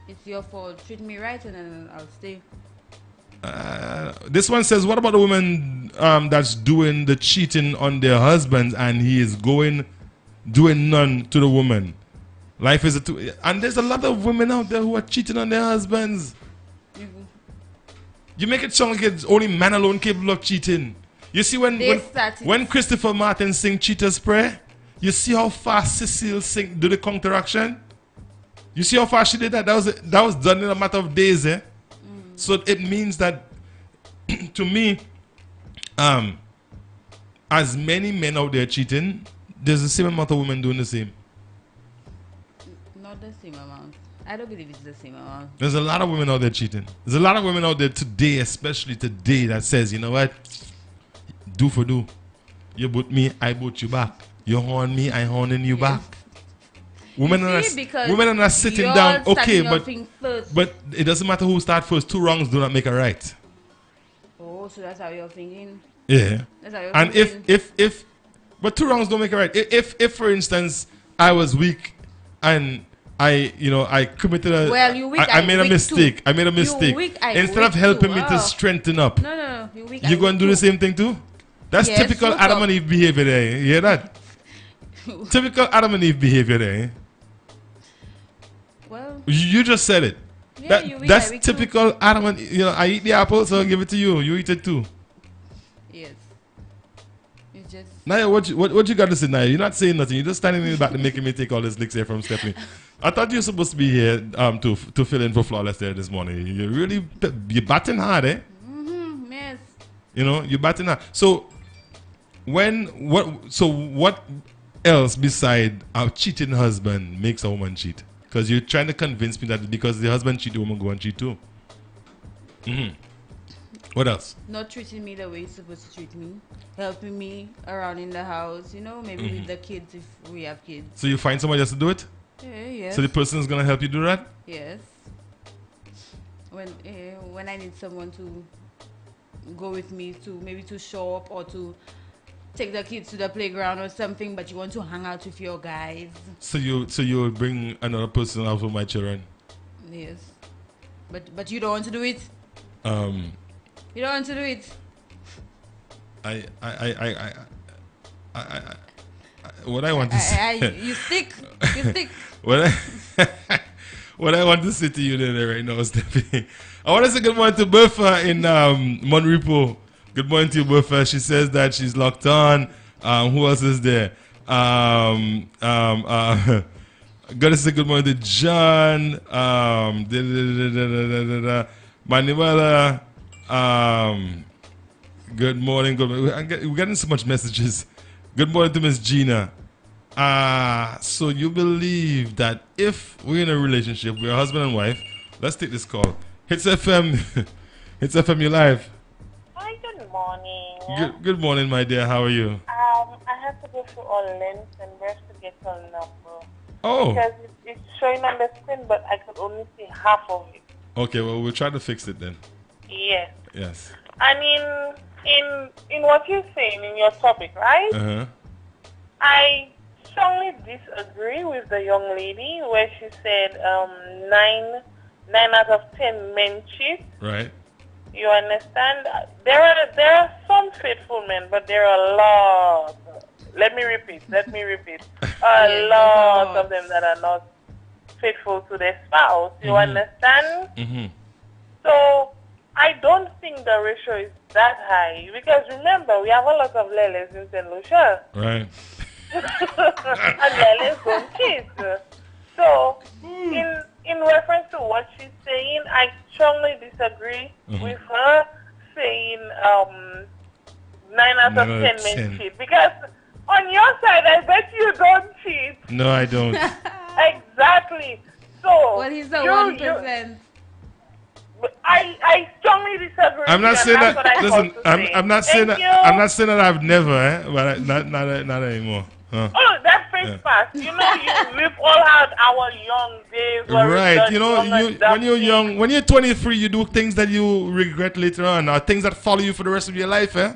It's your fault. Treat me right and then I'll stay.
This one says, what about the woman that's doing the cheating on their husbands and he is doing none to the woman? Life is and there's a lot of women out there who are cheating on their husbands. You make it sound like it's only man alone capable of cheating. You see when Christopher Martin sing Cheater's Prayer, you see how fast Cecile do the counteraction? You see how fast she did that? That was done in a matter of days, eh? So it means that, to me, as many men out there cheating, there's the same amount of women doing the same.
Not the same amount. I don't believe it's the same amount.
There's a lot of women out there cheating. There's a lot of women out there today, especially today, that says, you know what? Do for do. You boot me, I boot you back. You horn me, I horning you back. Women are not sitting down. Okay, but it doesn't matter who start first. 2 wrongs do not make a right.
Oh, so that's how you're thinking?
Yeah.
That's how you're
And
thinking?
but 2 wrongs don't make a right. If for instance I was weak and I committed I made a mistake.
Too.
I made a mistake. Instead of helping me to strengthen up,
no, you're weak.
You're going to do the same thing too? That's
Yes,
typical
look
Adam
up.
and Eve behavior there. You hear that? Typical Adam and Eve behavior there.
Well,
You just said it.
Yeah, you weak,
that's
I weak
typical Adam and I eat the apple, so I'll give it to you. You eat it too.
yes. It's just.
Naya, what you got to say, Naya? You're not saying nothing. You're just standing in the back and making me take all this licks here from Stephanie. I thought you were supposed to be here to fill in for Flawless there this morning. You're batting hard, eh?
Mm-hmm, yes.
You know, you're batting hard. So what else beside a cheating husband makes a woman cheat? Because you're trying to convince me that because the husband cheat, the woman go and cheat too. Mm-hmm. What else?
Not treating me the way you're supposed to treat me. Helping me around in the house, maybe with the kids if we have kids.
So you find somebody else to do it?
Yeah, yes.
So the person is going to help you do that?
Yes. When I need someone to go with me to maybe to shop or to take the kids to the playground or something, but you want to hang out with your guys.
So you'll bring another person out with my children?
Yes. But you don't want to do it? You don't want to do it?
What I want to say.
You stick.
What I want to say to you there right now, Stephanie. I want to say good morning to Bertha in Monrepo. Good morning to you, Bertha. She says that she's locked on. Who else is there? Gotta say good morning to John. Manuela. Good morning. We're getting so much messages. Good morning to Miss Gina. So you believe that if we're in a relationship, we're a husband and wife. Let's take this call. Hits FM. Hits FM, you live.
Hi, good morning.
Good morning, my dear. How are you?
I have to go through all links and where to get your number.
Oh.
Because it's showing on the screen, but I could only see half of it.
Okay, well, we'll try to fix it then.
Yes.
Yes.
I mean, in what you're saying in your topic, right?
Uh-huh.
I strongly disagree with the young lady where she said 9 out of 10 men cheat.
Right.
You understand? There are some faithful men, but there are a lot. Let me repeat. A lot of them that are not faithful to their spouse. You understand?
Mm-hmm.
So I don't think the ratio is that high because remember we have a lot of leles in St. Lucia.
Right.
And leles don't cheat. So in reference to what she's saying, I strongly disagree with her saying 9 out of 10 men cheat because on your side I bet you don't cheat.
No, I don't.
Exactly. So
well, he's the 1%.
I strongly disagree.
I'm not saying that. Listen, I'm not saying that.
You.
I'm not saying that I've never, but not anymore. Huh.
Oh, that phase passed. You know, we've all had our young days.
Right. You know, when you're young, when you're 23, you do things that you regret later on, or things that follow you for the rest of your life, eh?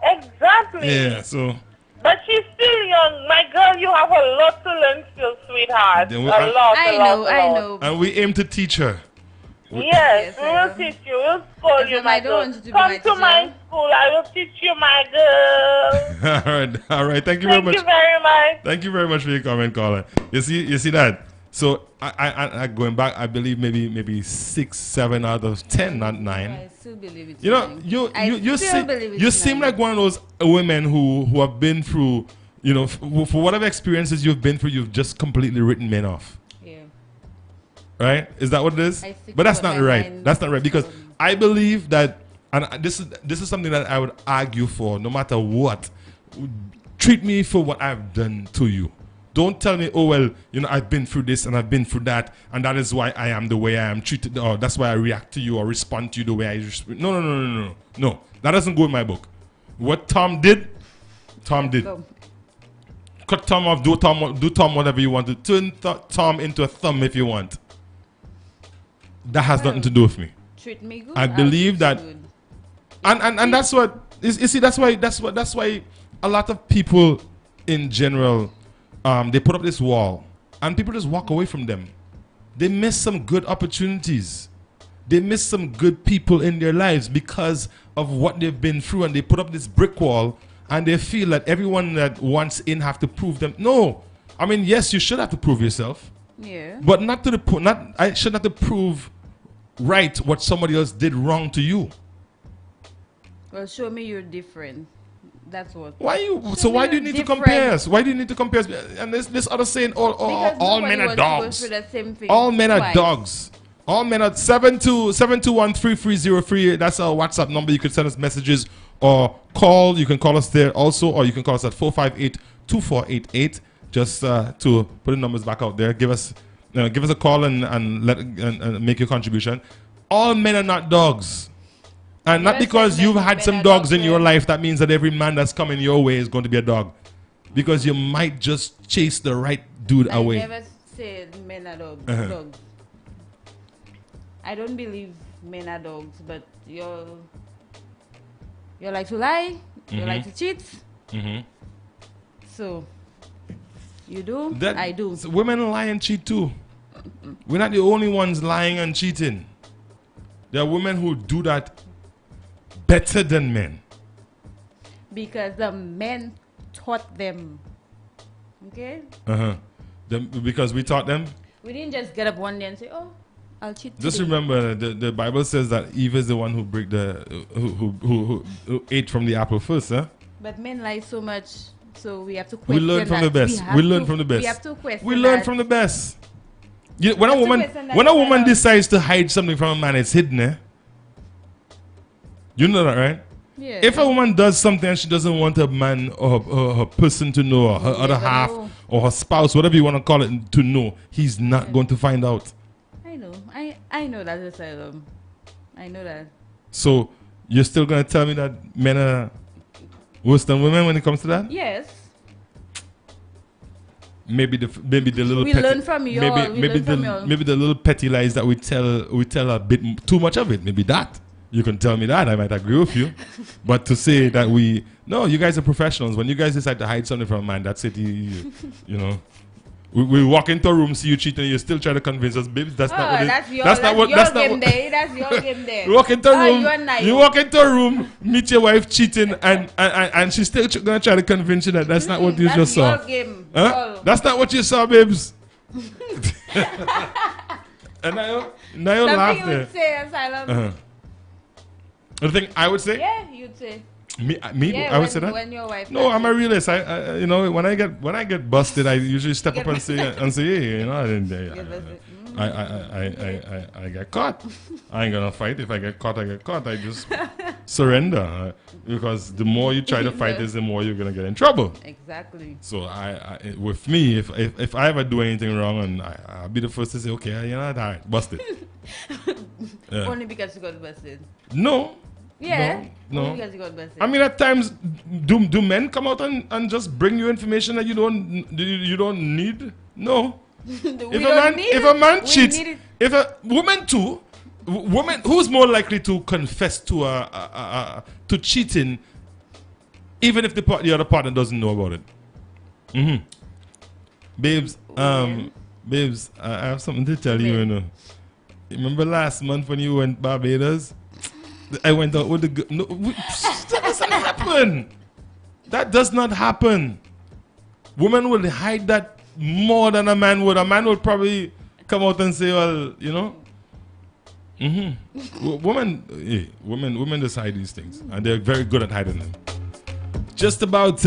Exactly.
Yeah. So.
But she's still young. My girl, you have a lot to learn still, sweetheart.
I know.
And we aim to teach her.
Yes, we will teach you. We'll school you, my girl. Come to my school. I will teach you, my girl.
All right. Thank you very much.
Thank you very much.
Thank you very much for your comment, caller. You see that? So I going back, I believe maybe 6, 7 out of 10, not 9.
I still believe it's
you know,
9.
you seem like one of those women who have been through, you know, for whatever experiences you've been through, you've just completely written men off. Right? Is that what it is? But that's not right. That's not right because I believe that, and this is something that I would argue for no matter what. Treat me for what I've done to you. Don't tell me, oh, well, you know, I've been through this and I've been through that, and that is why I am the way I am treated, or that's why I react to you or respond to you the way I respond. No. That doesn't go in my book. What Tom did. Cut Tom off, do Tom whatever you want to. Turn Tom into a thumb if you want. That has nothing to do with me.
Treat me good.
I believe that, and that's what you see. That's why a lot of people in general, they put up this wall, and people just walk away from them. They miss some good opportunities. They miss some good people in their lives because of what they've been through, and they put up this brick wall, and they feel that everyone that wants in have to prove them. No, I mean, yes, you should have to prove yourself.
Yeah.
But not to the point. I shouldn't have to prove right what somebody else did wrong to you.
Well, show me you're different. That's what.
Why do you need to compare us? Why do you need to compare us? And this other saying, all men are dogs. All men are dogs. All men are 7213303. That's our WhatsApp number. You can send us messages or call. You can call us there also, or you can call us at 458-2488. Just to put the numbers back out there, give us a call and make your contribution. All men are not dogs, and not because you've had some dogs in your life that means that every man that's coming your way is going to be a dog, because you might just chase the right dude away.
I never said men are dogs. I don't believe men are dogs, but you like to lie, you like to cheat. So. You do? I do.
Women lie and cheat too. We're not the only ones lying and cheating. There are women who do that better than men.
Because the men taught them. Okay?
Because we taught them?
We didn't just get up one day and say, oh, I'll cheat today.
Just remember, the Bible says that Eve is the one who who ate from the apple first, huh?
But men lie so much. So we have to question.
We learn from the best. We learn from the best.
We have to question.
We learn from the best. When a woman decides to hide something from a man, it's hidden, eh? You know that, right?
Yeah.
If a woman does something and she doesn't want a man or her person to know, or her other half, or her spouse, whatever you want to call it, to know, he's not going to find out.
I know. I know that, Asylum. I know that.
So you're still going to tell me that men are worse than women when it comes to that?
Yes.
maybe the little
We learn from you all. We learn from you all.
maybe the little petty lies that we tell a bit too much of it. Maybe that. You can tell me that. I might agree with you. But to say that no, you guys are professionals. When you guys decide to hide something from a man, that's it. You know. We walk into a room, see you cheating, and you still try to convince us, baby. That's not what it is. That's your
game there.
You walk into a room. You walk into a room, meet your wife cheating, and she's still gonna try to convince you that that's not what you just saw.
That's your game.
Huh? That's not what you saw, babes. And now you laugh
you
there.
would say, Asylum.
The thing I would say.
Yeah, you'd say.
Me,
yeah,
I would say that.
When your wife
no, I'm a realist. I you know, when I get busted, I usually step up and say, hey, you know, I get caught. I ain't gonna fight. If I get caught, I get caught. I just surrender because the more you try to fight, is the more you're gonna get in trouble.
Exactly.
So with me, if I ever do anything wrong, and I'll be the first to say, okay, you know, all right, busted. Yeah.
Only because you got busted.
No.
Yeah.
No.
Because you got busted.
I mean, at times, do men come out and just bring you information that you don't need? No. If a man cheats, if a woman too, who's more likely to confess to cheating, even if the other partner doesn't know about it? Babes, babes, I have something to tell you. You know. Remember last month when you went Barbados? I went out with the no, that doesn't happen. That does not happen. Women will hide that more than a man would. A man would probably come out and say, well, you know. Women just hide these things, and they're very good at hiding them. Just about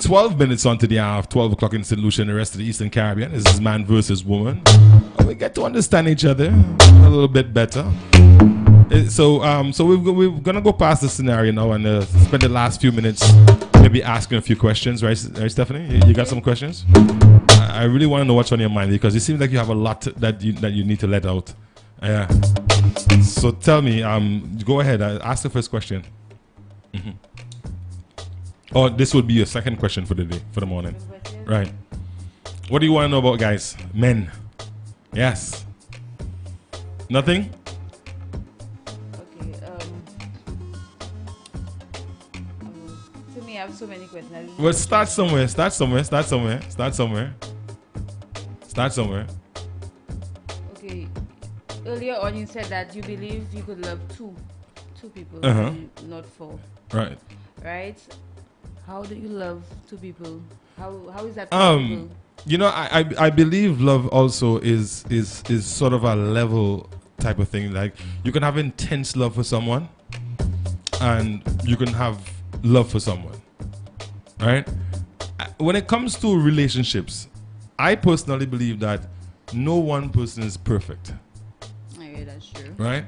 12 minutes onto the hour of 12 o'clock in St. Lucia and the rest of the Eastern Caribbean. This is man versus woman. We get to understand each other a little bit better. So we're gonna go past the scenario now and spend the last few minutes maybe asking a few questions, right Stephanie? You got some questions? I really want to know what's on your mind because it seems like you have a lot that you need to let out. Yeah. So tell me, go ahead. Ask the first question. Oh, this would be your second question for the day, for the morning. Right. What do you want to know about guys? Men. Yes. Nothing?
Okay. To me, I have so many questions.
Well, start somewhere.
Okay. Earlier on, you said that you believe you could love two people, not four.
Right.
Right. How do you love two people? How is that possible?
You know, I believe love also is sort of a level type of thing. Like you can have intense love for someone, and you can have love for someone, right? When it comes to relationships, I personally believe that no one person is perfect.
Yeah, that's true.
Right?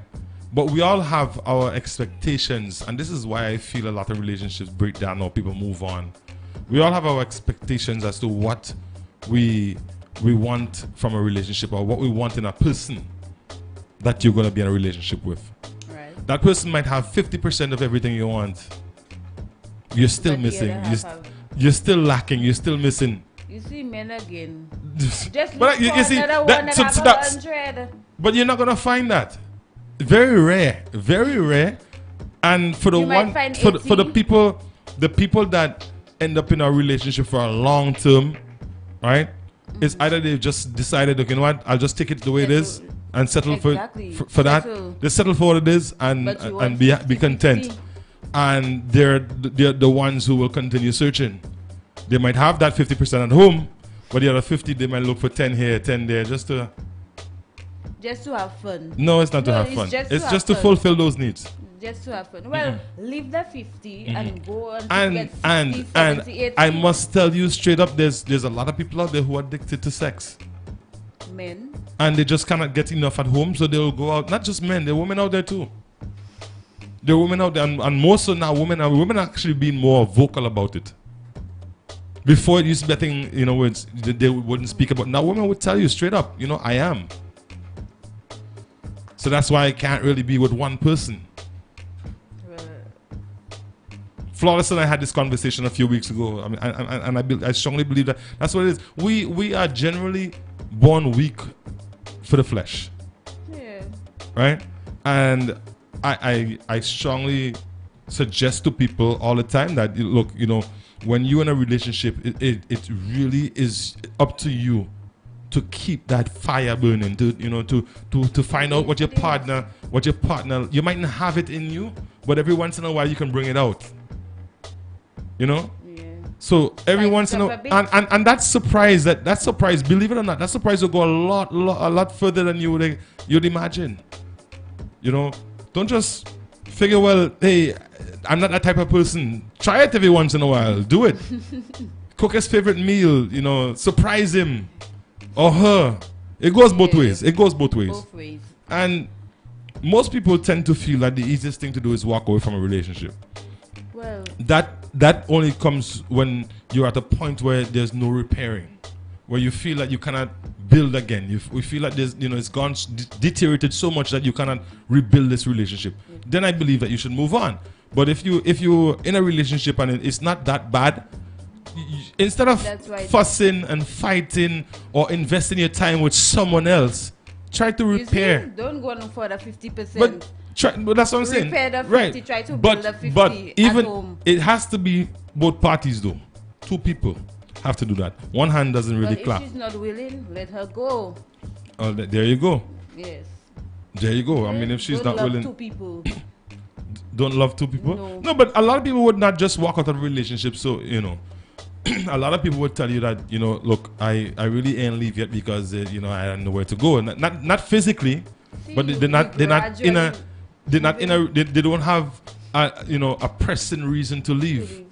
But we all have our expectations, and this is why I feel a lot of relationships break down or people move on. We all have our expectations as to what we want from a relationship or what we want in a person that you're going to be in a relationship with.
Right.
That person might have 50% of everything you want. You're still missing. You're still lacking. You're still missing.
You see men again. Just
but you see, but you're not going to find that. Very rare. And for the for the people that end up in a relationship for a long term, right? It's either they've just decided, okay, you know what, I'll just take it the way it is and settle for that. They settle for what it is and be content. And they're the ones who will continue searching. They might have that 50% at home, but the other 50 they might look for 10 here, 10 there, just to
have fun.
No, it's not to have fun. It's just to fulfill those needs.
Just to have fun. Well, leave the 50 and go on
and
get 60, 70, 80.
I must tell you straight up, there's a lot of people out there who are addicted to sex.
Men.
And they just cannot get enough at home, so they'll go out. Not just men, there are women out there too. There are women out there, and more so now, women are actually being more vocal about it. Before it used to be a thing, you know, they wouldn't speak about. Now women would tell you straight up, you know, I am. So that's why I can't really be with one person. Flawless and I had this conversation a few weeks ago. I mean, I strongly believe that that's what it is. We are generally born weak for the flesh.
Yeah.
Right? And I strongly suggest to people all the time that, look, you know, when you're in a relationship, it really is up to you to keep that fire burning, to find out what your partner, you might not have it in you, but every once in a while you can bring it out. You know? Yeah. So every once in a while, and that surprise, believe it or not, that surprise will go a lot further than you'd imagine. You know, don't just figure, well, hey, I'm not that type of person. Try it every once in a while. Do it. Cook his favorite meal, you know, surprise him or her. It goes both ways. Both ways. And most people tend to feel that the easiest thing to do is walk away from a relationship.
Well,
that only comes when you're at a point where there's no repairing, where you feel like you cannot build again. We feel like there's, you know, it's gone deteriorated so much that you cannot rebuild this relationship. Then I believe that you should move on. But if you're in a relationship and it's not that bad, instead of fussing and fighting or investing your time with someone else, try to repair.
Don't go on for the 50%.
But that's what I'm saying.
Repair the 50,
right.
Try to build the 50
but even
at home.
It has to be both parties though. Two people have to do that. One hand doesn't really clap.
If she's not willing, let her go.
Oh, there you go.
Yes.
There you go. I mean, if she's not willing.
Two people.
Don't love two people? No, but a lot of people would not just walk out of a relationship. So, you know, a lot of people would tell you that, you know, look, I really ain't leave yet because, you know, I don't know where to go. Not physically, but they don't have, you know, a pressing reason to leave.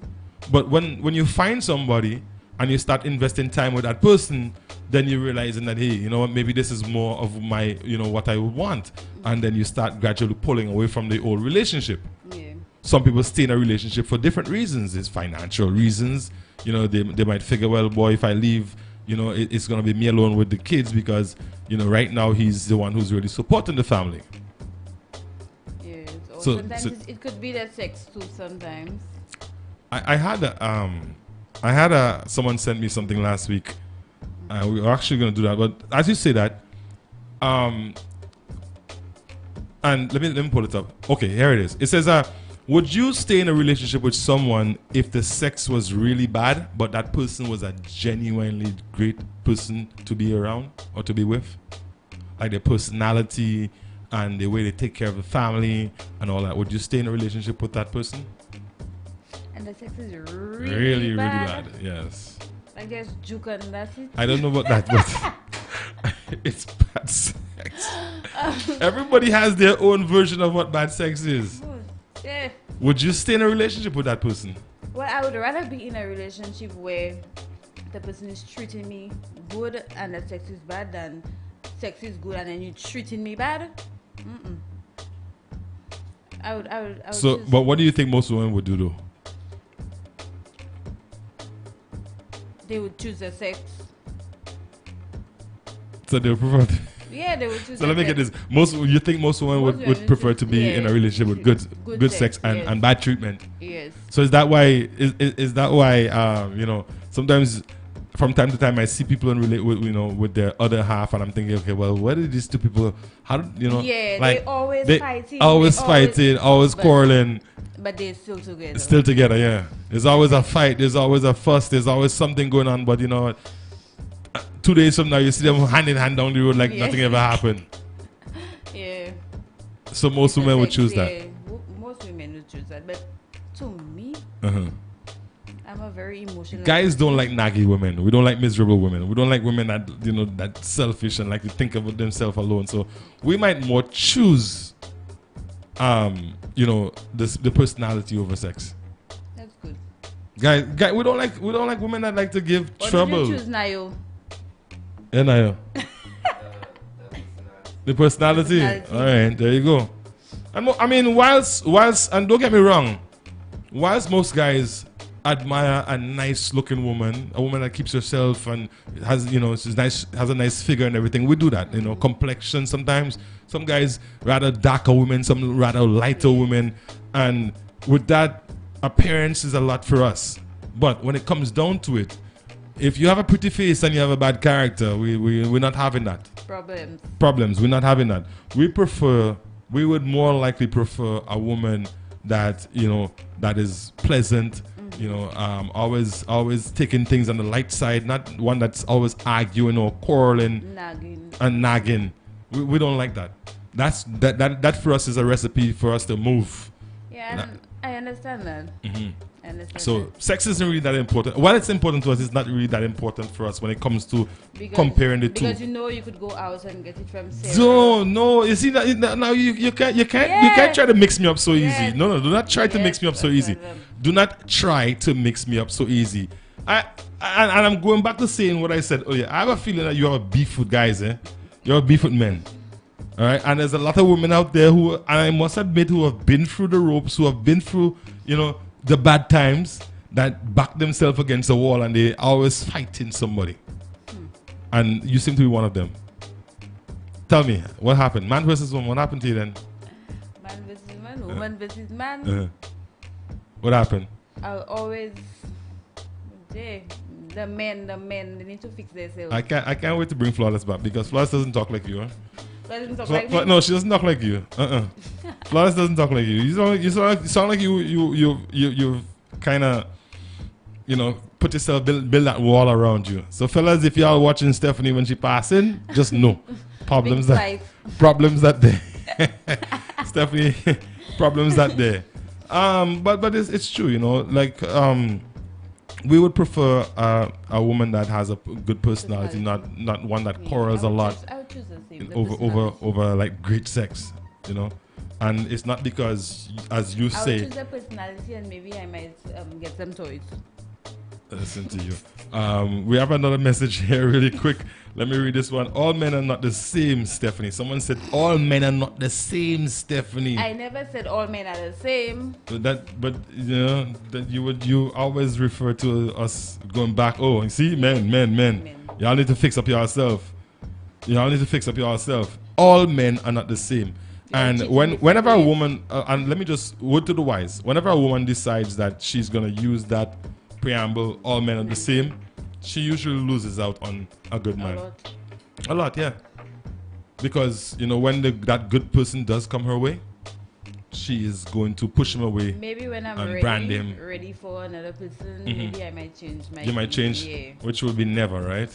But when you find somebody and you start investing time with that person, then you realizing that, hey, you know what, maybe this is more of my, you know, what I would want. And then you start gradually pulling away from the old relationship. Yeah. Some people stay in a relationship for different reasons. It's financial reasons. You know, they might figure, well, boy, if I leave, you know, it's going to be me alone with the kids because, you know, right now he's the one who's really supporting the family.
Yes. Or so sometimes it could be the sex too sometimes.
I had someone sent me something last week. We were actually going to do that, but as you say that, and let me pull it up. Okay, here it is. It says, would you stay in a relationship with someone if the sex was really bad, but that person was a genuinely great person to be around or to be with? Like their personality and the way they take care of the family and all that. Would you stay in a relationship with that person?
And the sex is really bad.
Yes.
Like there's juke and that's it.
I don't know about that, but it's bad sex. Everybody has their own version of what bad sex is.
Yeah.
Would you stay in a relationship with that person?
Well, I would rather be in a relationship where the person is treating me good and the sex is bad than sex is good and then you're treating me bad. Mm-mm. I would.
So, but what do you think most women would do though?
They would choose the sex.
So they would prefer to...
Yeah, they would choose
So let me get this. You think most women would prefer to be in a relationship with good sex and bad treatment?
Yes.
So is that why you know, sometimes from time to time I see people with their other half and I'm thinking, okay, well, what are these two people, how, you know,
yeah,
like
they always fighting,
always quarreling.
But they're still together.
Still together, yeah. There's always a fight. There's always a fuss. There's always something going on. But you know what? 2 days from now, you see them hand in hand down the road like nothing ever happened.
Yeah.
So most women would choose that.
Most women would choose that. But to me, I'm a very emotional.
Guys don't like naggy women. We don't like miserable women. We don't like women that, you know, that selfish and like to think about themselves alone. So we might more choose you know, the personality over sex.
That's good.
Guys, we don't like women that like to give trouble.
What did you choose, Nayo?
Yeah, Nayo. The personality. All right, there you go. And I mean, whilst and don't get me wrong, whilst most guys admire a nice looking woman, a woman that keeps herself and has, you know, she's nice, has a nice figure and everything, we do that, you know, complexion sometimes. Some guys rather darker women, some rather lighter women, and with that, appearance is a lot for us. But when it comes down to it, if you have a pretty face and you have a bad character, we're not having that. Problems. We're not having that. We would more likely prefer a woman that, that is pleasant, always taking things on the light side, not one that's always arguing or quarreling and nagging. We don't like that. That for us is a recipe for us to move.
Yeah, I understand that.
So sex isn't really that important. While it's important to us, it's not really that important for us when it comes to comparing the two.
Because you could go out and get it from Sarah.
No. You see that now you can't try to mix me up so easy. No, do not try to mix me up so easy. Do not try to mix me up so easy. And I'm going back to saying what I said earlier. I have a feeling that you have a beef with guys, eh? You have a beef with men. All right, and there's a lot of women out there who, and I must admit, who have been through the ropes, who have been through, the bad times, that back themselves against the wall and they always fighting somebody. And you seem to be one of them. Tell me, what happened? Man versus woman, what happened to you then?
Man versus man, woman versus man.
What happened?
I'll always, the men, they need to fix themselves.
I can't wait to bring Flawless back because Flawless doesn't talk like you, huh?
Doesn't talk like me?
No, she doesn't talk like you. Flawless doesn't talk like you. You sound like you kind of, put yourself, build that wall around you. So fellas, if y'all watching Stephanie when she passing, just know problems that day. Stephanie, problems that day. But it's true, we would prefer a woman that has a good personality, not one that quarrels a lot over like great sex, And it's not because, as you say,
I would choose a personality and maybe I might get some toys.
Listen to you. We have another message here really quick. Let me read this one. All men are not the same, Stephanie. Someone said all men are not the same, Stephanie.
I never said all men are the same.
But you always refer to us going back. Oh, you see, men. Y'all need to fix up yourself. All men are not the same. And whenever a woman, and let me just word to the wise, whenever a woman decides that she's gonna use that preamble, all men are the same, she usually loses out on a good man. A lot, yeah. Because, when that good person does come her way, she is going to push him away.
Maybe when I'm ready for another person, maybe I might change my...
You might change, which will be never, right?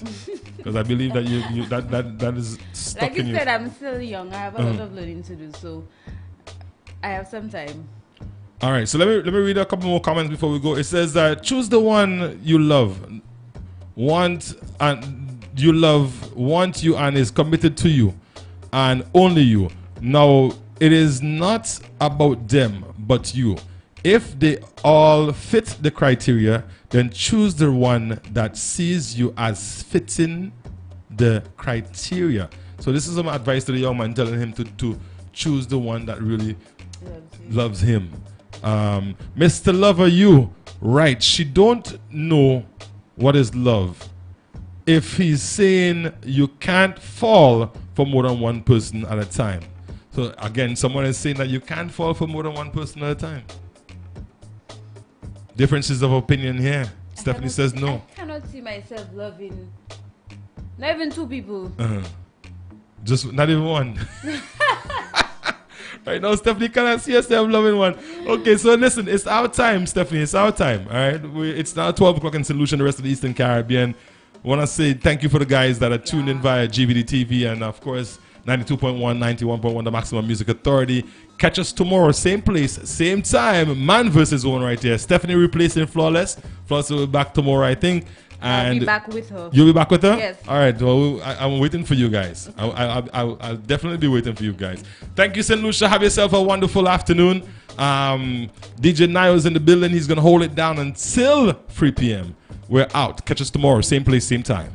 Because I believe that you that is stuck
like
in you.
Like you said, I'm still young. I have a lot of learning to do, so I have some time.
All right, so let me read a couple more comments before we go. It says that choose the one you love, want you and is committed to you, and only you. Now, it is not about them, but you. If they all fit the criteria, then choose the one that sees you as fitting the criteria. So this is some advice to the young man, telling him to choose the one that really loves him. Mr. Lover, you, right, she don't know what is love. If he's saying you can't fall for more than one person at a time. So again, someone is saying that you can't fall for more than one person at a time. Differences of opinion here. Stephanie says no.
I cannot see myself loving not even two people.
Just not even one. Right now, Stephanie cannot see herself loving one. Okay, so listen, it's our time, Stephanie. It's our time. All right, it's now 12 o'clock in St. Lucia, the rest of the Eastern Caribbean. I want to say thank you for the guys that are tuned in via GVD TV and of course 92.1, 91.1, the Maximum Music Authority. Catch us tomorrow, same place, same time. Man versus woman right here. Stephanie replacing Flawless. Flawless will be back tomorrow, I think. And
I'll be back with her.
You'll be back with her?
Yes.
All right. Well, I'm waiting for you guys. I'll definitely be waiting for you guys. Thank you, St. Lucia. Have yourself a wonderful afternoon. DJ Niall's in the building. He's going to hold it down until 3 p.m. We're out. Catch us tomorrow, same place, same time.